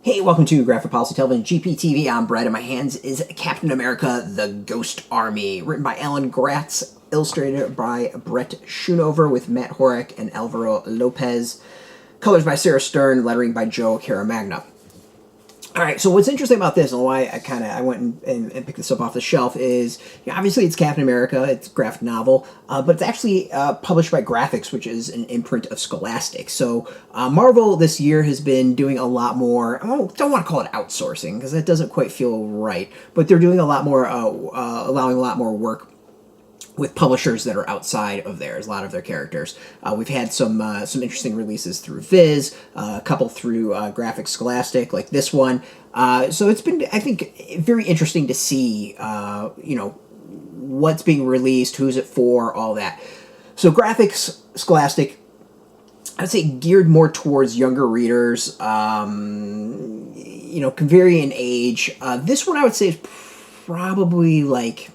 Hey, welcome to Graphic Policy Television, GPTV. I'm Brent, and my hands is Captain America, The Ghost Army, written by Gratz, illustrated by Brent Schoonover, with Matt Horak and Álvaro López, colors by Sarah Stern, lettering by Joe Caramagna. Alright, so what's interesting about this, and why I went and picked this up off the shelf, is obviously it's Captain America, it's a graphic novel, but it's actually published by Graphics, which is an imprint of Scholastic. So Marvel this year has been doing a lot more, I don't want to call it outsourcing, because that doesn't quite feel right, but they're doing a lot more, allowing a lot more work with publishers that are outside of theirs, a lot of their characters. We've had some interesting releases through Viz, a couple through Graphics Scholastic, like this one. So it's been, I think, very interesting to see, what's being released, who's it for, all that. So Graphics Scholastic, I'd say geared more towards younger readers, can vary in age. This one I would say is probably like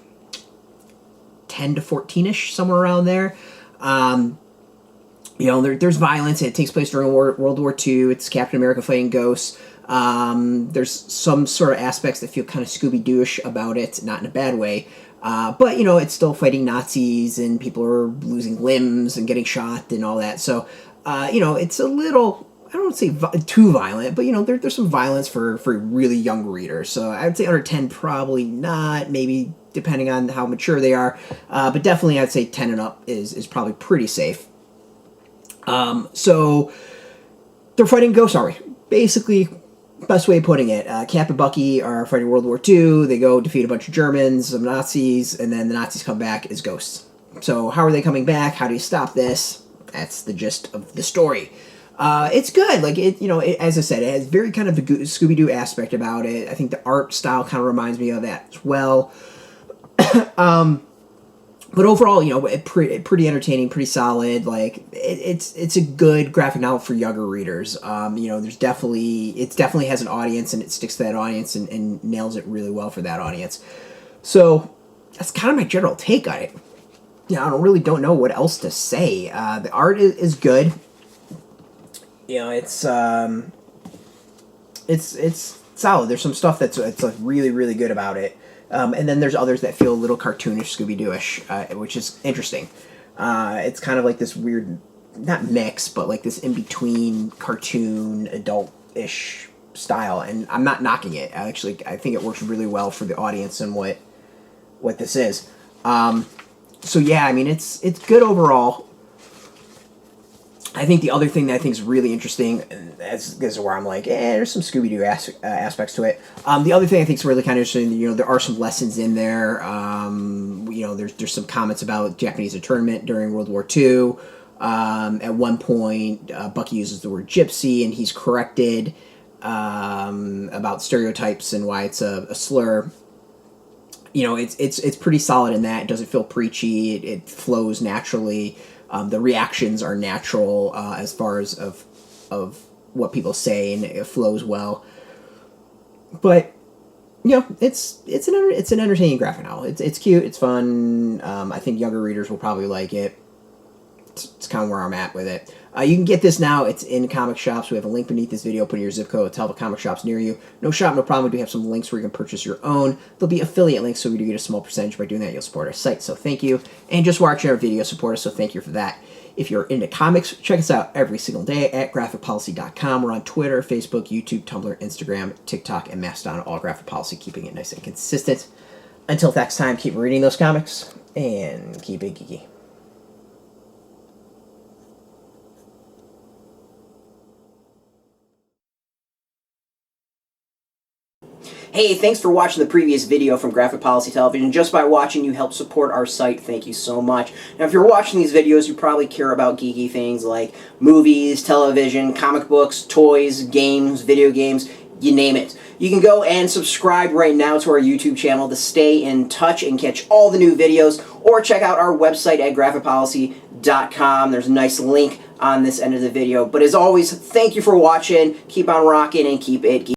10 to 14-ish, somewhere around there. There's violence. It takes place during World War II. It's Captain America fighting ghosts. There's some sort of aspects that feel kind of Scooby-Doo-ish about it, not in a bad way. But, it's still fighting Nazis, and people are losing limbs and getting shot and all that. So, it's a little, I don't want to say too violent, but, there's some violence for really young readers. So I would say under 10, probably not, maybe depending on how mature they are. But definitely I'd say 10 and up is probably pretty safe. So they're fighting Ghost Army. Basically, best way of putting it, Cap and Bucky are fighting World War II. They go defeat a bunch of Germans, some Nazis, and then the Nazis come back as ghosts. So how are they coming back? How do you stop this? That's the gist of the story. It's good. Like, as I said, it has very kind of the Scooby-Doo aspect about it. I think the art style kind of reminds me of that as well. But overall, pretty entertaining, pretty solid. Like, it's a good graphic novel for younger readers. It definitely has an audience, and it sticks to that audience and nails it really well for that audience. So that's kind of my general take on it. I don't know what else to say. The art is good. It's solid. There's some stuff that's like really, really good about it. And then there's others that feel a little cartoonish, Scooby-Doo-ish, which is interesting. It's kind of like this weird, not mix, but like this in-between cartoon, adult-ish style. And I'm not knocking it. I think it works really well for the audience and what this is. So yeah, it's good overall. I think the other thing that I think is really interesting, and this is where I'm like, there's some Scooby-Doo aspects to it. The other thing I think is really kind of interesting, there are some lessons in there. There's some comments about Japanese internment during World War II. At one point, Bucky uses the word gypsy, and he's corrected about stereotypes and why it's a slur. It's pretty solid in that. It doesn't feel preachy. It flows naturally. The reactions are natural as far as of what people say, and it flows well. But it's an entertaining graphic novel. It's cute. It's fun. I think younger readers will probably like it. It's kind of where I'm at with it. You can get this now. It's in comic shops. We have a link beneath this video. Put in your zip code. Tell the comic shops near you. No shop, no problem. We do have some links where you can purchase your own. There'll be affiliate links, so we do get a small percentage. By doing that, you'll support our site, so thank you. And just watching our video, support us, so thank you for that. If you're into comics, check us out every single day at graphicpolicy.com. We're on Twitter, Facebook, YouTube, Tumblr, Instagram, TikTok, and Mastodon, all Graphic Policy, keeping it nice and consistent. Until next time, keep reading those comics, and keep it geeky. Hey, thanks for watching the previous video from Graphic Policy Television. Just by watching, you help support our site. Thank you so much. Now, if you're watching these videos, you probably care about geeky things like movies, television, comic books, toys, games, video games, you name it. You can go and subscribe right now to our YouTube channel to stay in touch and catch all the new videos, or check out our website at graphicpolicy.com. There's a nice link on this end of the video. But as always, thank you for watching. Keep on rocking and keep it geeky.